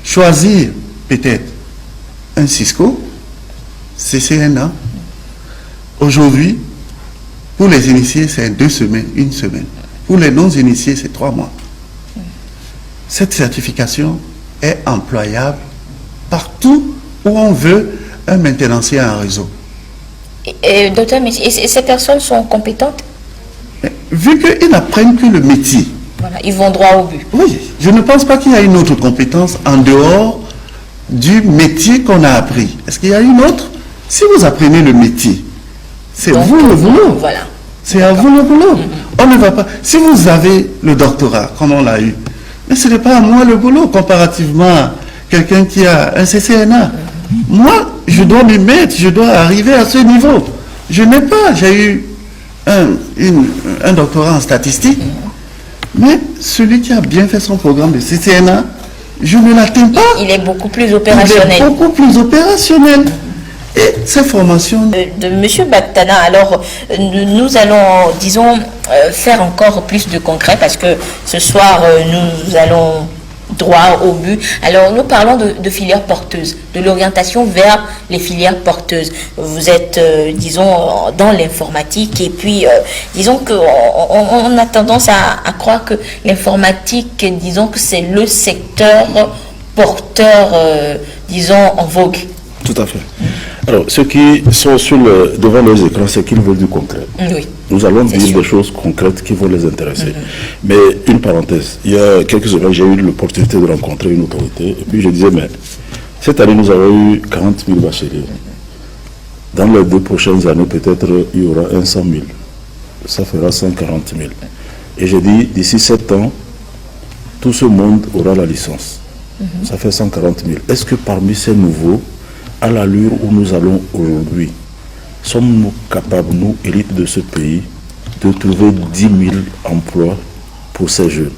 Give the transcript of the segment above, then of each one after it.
choisir peut-être un Cisco, CCNA. Aujourd'hui, pour les initiés, c'est 2 semaines, 1 semaine. Pour les non-initiés, c'est 3 mois. Cette certification est employable partout où on veut un maintenancier en réseau. Docteur, mais ces personnes sont compétentes? Mais vu qu'ils n'apprennent que le métier. Voilà, ils vont droit au but. Oui, je ne pense pas qu'il y a une autre compétence en dehors du métier qu'on a appris. Est-ce qu'il y a une autre? Si vous apprenez le métier, c'est vous le boulot. Voilà. C'est à vous le boulot. On ne va pas. Si vous avez le doctorat, comme on l'a eu, mais ce n'est pas à moi le boulot comparativement à quelqu'un qui a un CCNA. Moi, je dois m'y mettre, je dois arriver à ce niveau. Je n'ai pas, j'ai eu un doctorat en statistique, mais celui qui a bien fait son programme de CCNA, je ne l'atteins pas. Il est beaucoup plus opérationnel. Il est beaucoup plus opérationnel. Et ces formations... De M. Baktana, alors nous allons, disons, faire encore plus de concret parce que ce soir, nous allons droit au but. Alors nous parlons de filières porteuses, de l'orientation vers les filières porteuses. Vous êtes, disons, dans l'informatique et puis, disons qu'on a tendance à croire que l'informatique, disons que c'est le secteur porteur, disons, en vogue. Tout à fait. Alors, ceux qui sont devant leurs écrans, c'est qu'ils veulent du concret. Oui. Nous allons dire des choses concrètes qui vont les intéresser. Mais une parenthèse, il y a quelques semaines, j'ai eu l'opportunité de rencontrer une autorité. Et puis je disais, mais cette année, nous avons eu 40 000 bacheliers. Dans les 2 prochaines années, peut-être, il y aura 100 000. Ça fera 140 000. Et j'ai dit, d'ici 7 ans, tout ce monde aura la licence. Ça fait 140 000. Est-ce que parmi ces nouveaux, à l'allure où nous allons aujourd'hui, sommes-nous capables, nous, élites de ce pays, de trouver 10 000 emplois pour ces jeunes?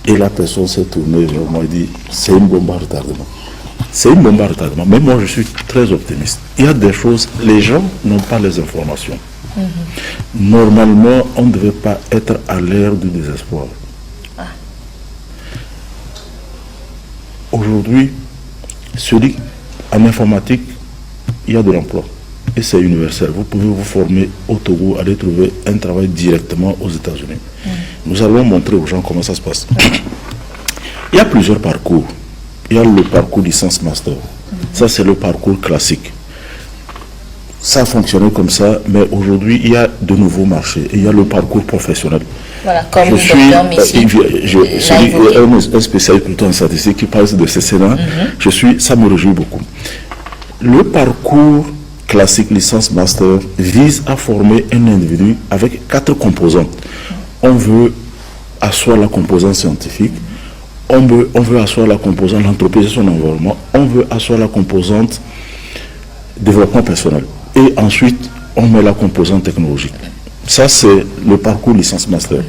Et la personne s'est tournée vers moi et dit, c'est une bombe à retardement. C'est une bombe à retardement. Mais moi, je suis très optimiste. Il y a des choses, les gens n'ont pas les informations. Normalement, on ne devait pas être à l'ère du désespoir. Aujourd'hui, celui en informatique, il y a de l'emploi. Et c'est universel. Vous pouvez vous former au Togo, aller trouver un travail directement aux États-Unis. Nous allons montrer aux gens comment ça se passe. Il y a plusieurs parcours. Il y a le parcours licence master. Ça, c'est le parcours classique. Ça a fonctionné comme ça, mais aujourd'hui, il y a de nouveaux marchés. Et il y a le parcours professionnel. Voilà, comme je suis un spécialiste plutôt en statistique qui parle de CCNA. Ça me réjouit beaucoup. Le parcours classique licence master vise à former un individu avec 4 composantes. On veut asseoir la composante scientifique, on veut asseoir la composante l'entreprise et son environnement, on veut asseoir la composante développement personnel. Et ensuite, on met la composante technologique. Ça, c'est le parcours licence master.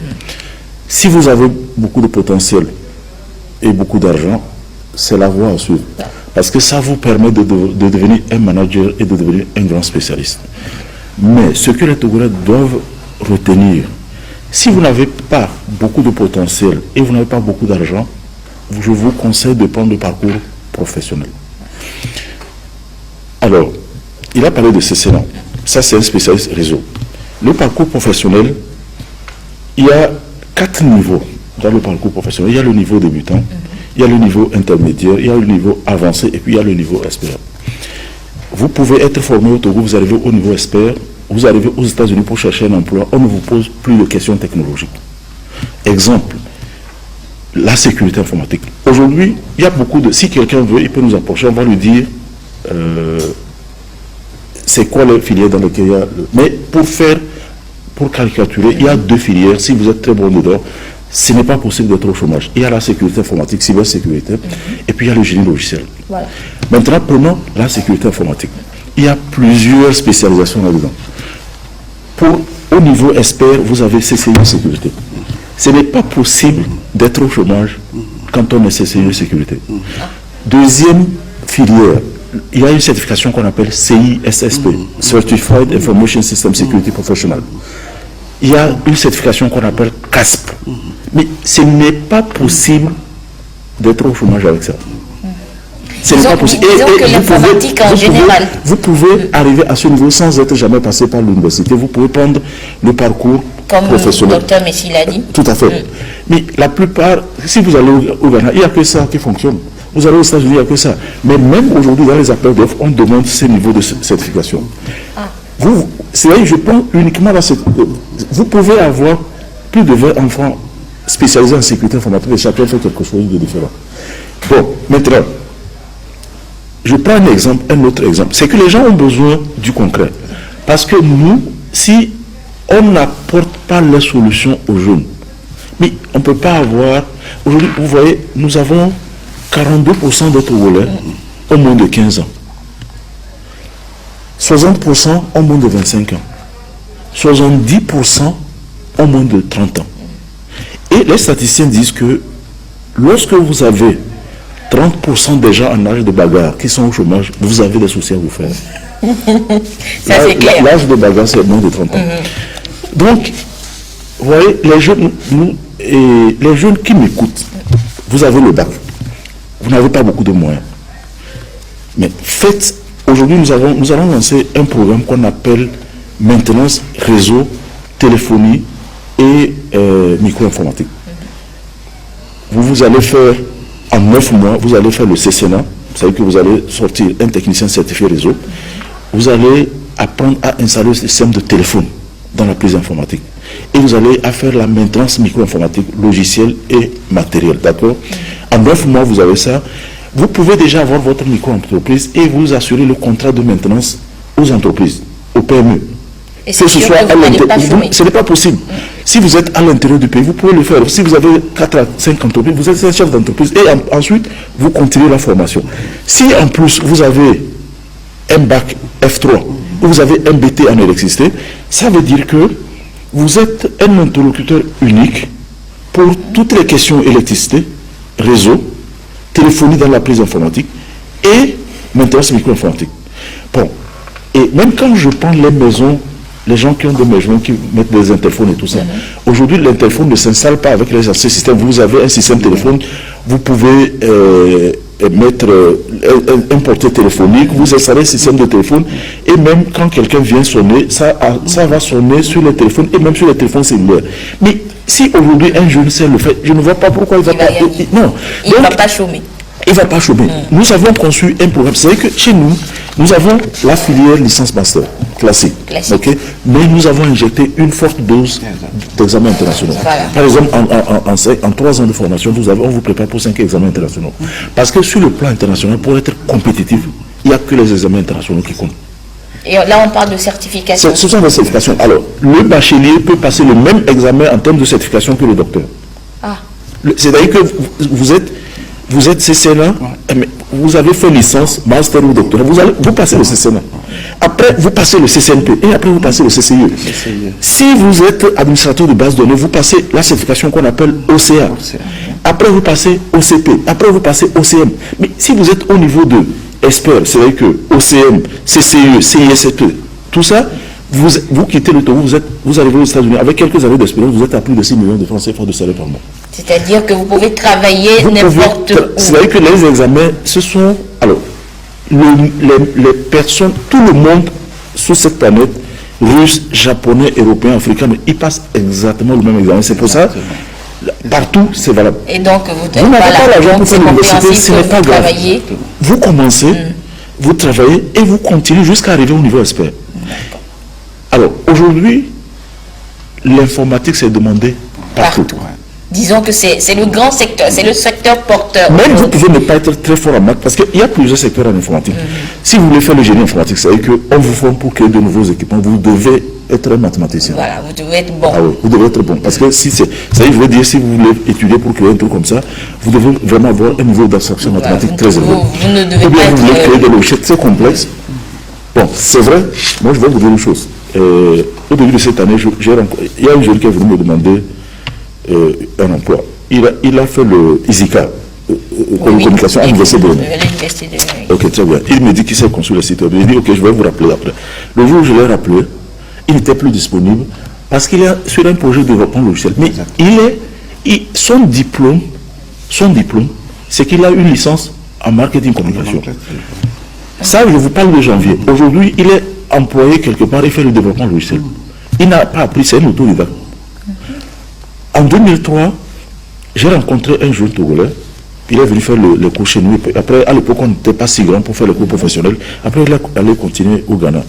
Si vous avez beaucoup de potentiel et beaucoup d'argent, c'est la voie à suivre. Parce que ça vous permet de devenir un manager et de devenir un grand spécialiste. Mais ce que les Togolais doivent retenir, si vous n'avez pas beaucoup de potentiel et vous n'avez pas beaucoup d'argent, je vous conseille de prendre le parcours professionnel. Alors, il a parlé de CCNA. Ça, c'est un spécialiste réseau. Le parcours professionnel, il y a 4 niveaux dans le parcours professionnel. Il y a le niveau débutant, il y a le niveau intermédiaire, il y a le niveau avancé et puis il y a le niveau expert. Vous pouvez être formé au Togo, vous arrivez au niveau expert, vous arrivez aux États-Unis pour chercher un emploi, on ne vous pose plus de questions technologiques. Exemple, la sécurité informatique. Aujourd'hui, il y a beaucoup de... Si quelqu'un veut, il peut nous approcher, on va lui dire... c'est quoi les filières dans lesquelles il y a... Mais pour caricaturer, il y a 2 filières. Si vous êtes très bon dedans, ce n'est pas possible d'être au chômage. Il y a la sécurité informatique, cybersécurité, et puis il y a le génie logiciel. Voilà. Maintenant, prenons la sécurité informatique. Il y a plusieurs spécialisations là-dedans. Au niveau expert, vous avez CCI sécurité. Ce n'est pas possible d'être au chômage quand on est CCI sécurité. Deuxième filière, il y a une certification qu'on appelle CISSP, Certified Information System Security Professional. Il y a une certification qu'on appelle CASP. Mais ce n'est pas possible d'être au chômage avec ça. Ce n'est Disons- pas possible. disons que l'informatique en général. Vous pouvez arriver à ce niveau sans être jamais passé par l'université. Vous pouvez prendre le parcours Comme le professionnel. docteur Messi l'a dit. Tout à fait. Mais la plupart, si vous allez au Ghana, il n'y a que ça qui fonctionne. Vous allez aux États-Unis, il n'y a que ça. Mais même aujourd'hui, dans les appels d'offres, on demande ces niveaux de certification. C'est vrai, je prends uniquement dans cette. Vous pouvez avoir plus de 20 enfants spécialisés en sécurité informatique et chacun fait quelque chose de différent. Bon, maintenant, je prends un autre exemple. C'est que les gens ont besoin du concret. Parce que nous, si on n'apporte pas les solutions aux jeunes, mais on ne peut pas avoir. Aujourd'hui, vous voyez, nous avons 42% de Togolais au moins de 15 ans. 60% au moins de 25 ans. 70% au moins de 30 ans. Et les statisticiens disent que lorsque vous avez 30% des gens en âge de bagarre qui sont au chômage, vous avez des soucis à vous faire. Ça, c'est clair. L'âge de bagarre, c'est moins de 30 ans. Donc, vous voyez, les jeunes qui m'écoutent, vous avez le bac. Vous n'avez pas beaucoup de moyens. Mais faites, aujourd'hui, nous allons lancer un programme qu'on appelle maintenance, réseau, téléphonie et micro-informatique. Vous allez faire, en 9 mois, vous allez faire le CCNA. Vous savez que vous allez sortir un technicien certifié réseau. Vous allez apprendre à installer le système de téléphone dans la prise informatique. Et vous allez faire la maintenance micro-informatique, logiciel et matériel. D'accord? En 9 mois, vous avez ça. Vous pouvez déjà avoir votre micro-entreprise et vous assurer le contrat de maintenance aux entreprises, aux PME. Et c'est sûr que vous n'allez pas chômer. Ce n'est pas possible. Si vous êtes à l'intérieur du pays, vous pouvez le faire. Si vous avez 4 à 5 entreprises, vous êtes un chef d'entreprise et ensuite, vous continuez la formation. Si en plus, vous avez un bac F3 ou vous avez un BT en électricité, ça veut dire que vous êtes un interlocuteur unique pour toutes les questions électricité, réseau, téléphonie dans la prise informatique et maintenance micro-informatique. Bon, et même quand je prends les maisons, les gens qui ont des maisons, qui mettent des interphones et tout ça, aujourd'hui l'interphone ne s'installe pas avec les anciens systèmes. Vous avez un système téléphone, vous pouvez mettre un portée téléphonique, vous installez un système de téléphone et même quand quelqu'un vient sonner, ça va sonner sur le téléphone et même sur les téléphones cellulaires. Mais si aujourd'hui un jeune sait le fait, je ne vois pas pourquoi il va pas. Non. Il ne va pas chômer. Il ne va pas chômer. Nous avons conçu un programme. C'est vrai que chez nous, nous avons la filière licence master classique. Okay? Mais nous avons injecté une forte dose d'examens internationaux. Voilà. Par exemple, en 3 ans de formation, on vous prépare pour 5 examens internationaux. Parce que sur le plan international, pour être compétitif, il n'y a que les examens internationaux qui comptent. Et là, on parle de certification. Ce sont des certifications. Alors, le bachelier peut passer le même examen en termes de certification que le docteur. Ah. C'est-à-dire que vous êtes CCNA, mais vous avez fait licence, master ou doctorat, vous passez le CCNA. Après, vous passez le CCNP et après, vous passez le CCIE. Si vous êtes administrateur de base de données, vous passez la certification qu'on appelle OCA. Après, vous passez OCP. Après, vous passez OCM. Mais si vous êtes au niveau de expert, c'est-à-dire que OCM, CCIE, CISP, tout ça, vous quittez le Togo, vous arrivez aux États-Unis, avec quelques années d'expérience, vous êtes à plus de 6 millions de francs CFA de salaire par mois. C'est-à-dire que vous pouvez travailler n'importe où. C'est-à-dire que les examens, ce sont... Alors, les personnes, tout le monde sur cette planète, Russes, Japonais, Européens, Africains, ils passent exactement le même examen. C'est pour ça, partout, c'est valable. Et donc, vous n'avez pas l'argent pour faire l'université, ce n'est pas grave. Vous commencez, vous travaillez et vous continuez jusqu'à arriver au niveau expert. Alors, aujourd'hui, l'informatique s'est demandée partout. Disons que c'est le grand secteur, c'est le secteur porteur. Même vous pouvez ne pas être très fort en maths, parce qu'il y a plusieurs secteurs en informatique. Si vous voulez faire le génie informatique, c'est-à-dire qu'on vous forme pour créer de nouveaux équipements, vous devez être un mathématicien. Voilà, vous devez être bon. Ah oui, vous devez être bon. Parce que si ça veut dire, si vous voulez étudier pour créer un truc comme ça, vous devez vraiment avoir un niveau d'abstraction mathématique très élevé. Vous ne devez Ou bien pas vous voulez être... créer des logiciels très complexes. Bon, c'est vrai, moi je vais vous dire une chose. Au début de cette année, il y a un jeune qui est venu me demander un emploi. Il a fait le ISICA, communication à l'université de Lyon. Ok, très bien. Il me dit qu'il s'est construit le site web. Il dit, ok, je vais vous rappeler après. Le jour où je l'ai rappelé, il n'était plus disponible parce qu'il est sur un projet de développement logiciel. Mais son diplôme, c'est qu'il a une licence en marketing communication. Ça, je vous parle de janvier. Aujourd'hui, il est employé quelque part et fait le développement logiciel. Il n'a pas appris, c'est un autodidacte. En 2003, j'ai rencontré un jeune Togolais. Il est venu faire le cours chez nous. Après, à l'époque, on n'était pas si grand pour faire le cours professionnel. Après, il est allé continuer au Ghana.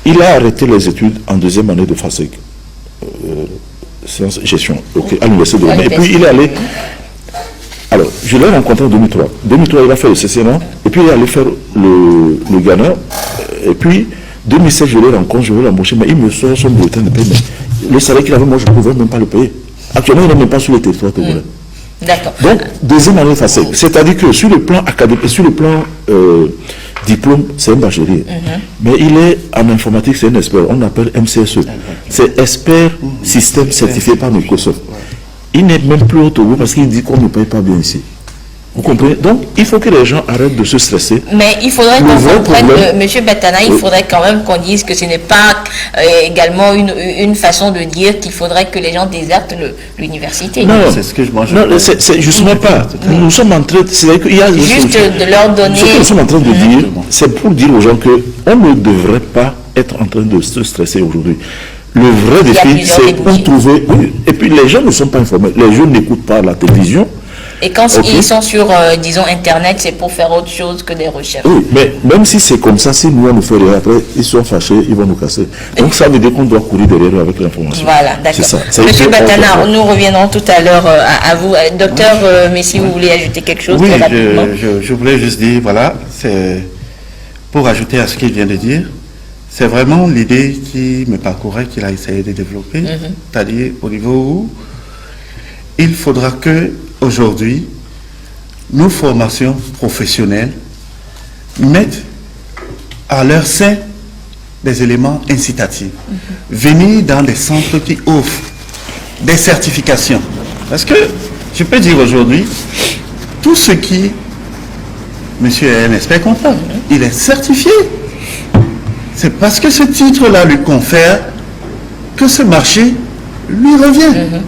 Il a arrêté les études en deuxième année de FASEC, sciences gestion, à l'université de Ghana. Et puis, il est allé. Alors, je l'ai rencontré en 2003. En 2003, il a fait le CCNA. Et puis, il est allé faire le Ghana. Et puis, 2007, je l'ai rencontré, je vais l'embaucher. Mais il me sort son bulletin de paie. Mais le salaire qu'il avait, moi, je ne pouvais même pas le payer. Actuellement, il n'est même pas sur le territoire togolais. D'accord. Donc, deuxième année FASEC. C'est-à-dire que sur le plan académique, sur le plan diplôme, c'est un bachelier. Mais il est en informatique, c'est un expert. On appelle MCSE. C'est expert système certifié par Microsoft. Il n'est même plus au Togo parce qu'il dit qu'on ne paye pas bien ici. Vous comprenez? Donc, il faut que les gens arrêtent de se stresser. Mais il faudrait qu'on comprenne, M. Batana, il faudrait quand même qu'on dise que ce n'est pas également une façon de dire qu'il faudrait que les gens désertent l'université. Non, c'est ce que je mange. Non, c'est justement pas. Nous sommes en train juste de leur donner. Ce que nous sommes en train de dire, c'est pour dire aux gens qu'on ne devrait pas être en train de se stresser aujourd'hui. Le vrai défi, c'est pour trouver. Oui, et puis les gens ne sont pas informés. Les jeunes n'écoutent pas la télévision. Et quand ils sont sur, disons, Internet, c'est pour faire autre chose que des recherches. Oui, mais même si c'est comme ça, si nous on nous fait rien, après, ils sont fâchés, ils vont nous casser. Donc ça veut dire qu'on doit courir derrière eux avec l'information. Voilà, d'accord. Monsieur Batana, nous reviendrons tout à l'heure à vous. Docteur Messi, vous voulez ajouter quelque chose très rapidement? Je voulais juste dire, voilà, c'est pour ajouter à ce qu'il vient de dire, c'est vraiment l'idée qui me parcourait, qu'il a essayé de développer, c'est-à-dire au niveau où il faudra que aujourd'hui, nos formations professionnelles mettent à leur sein des éléments incitatifs. Venir dans des centres qui offrent des certifications. Parce que, je peux dire aujourd'hui, tout ce qui, monsieur est un expert comptable, il est certifié. C'est parce que ce titre-là lui confère que ce marché lui revient.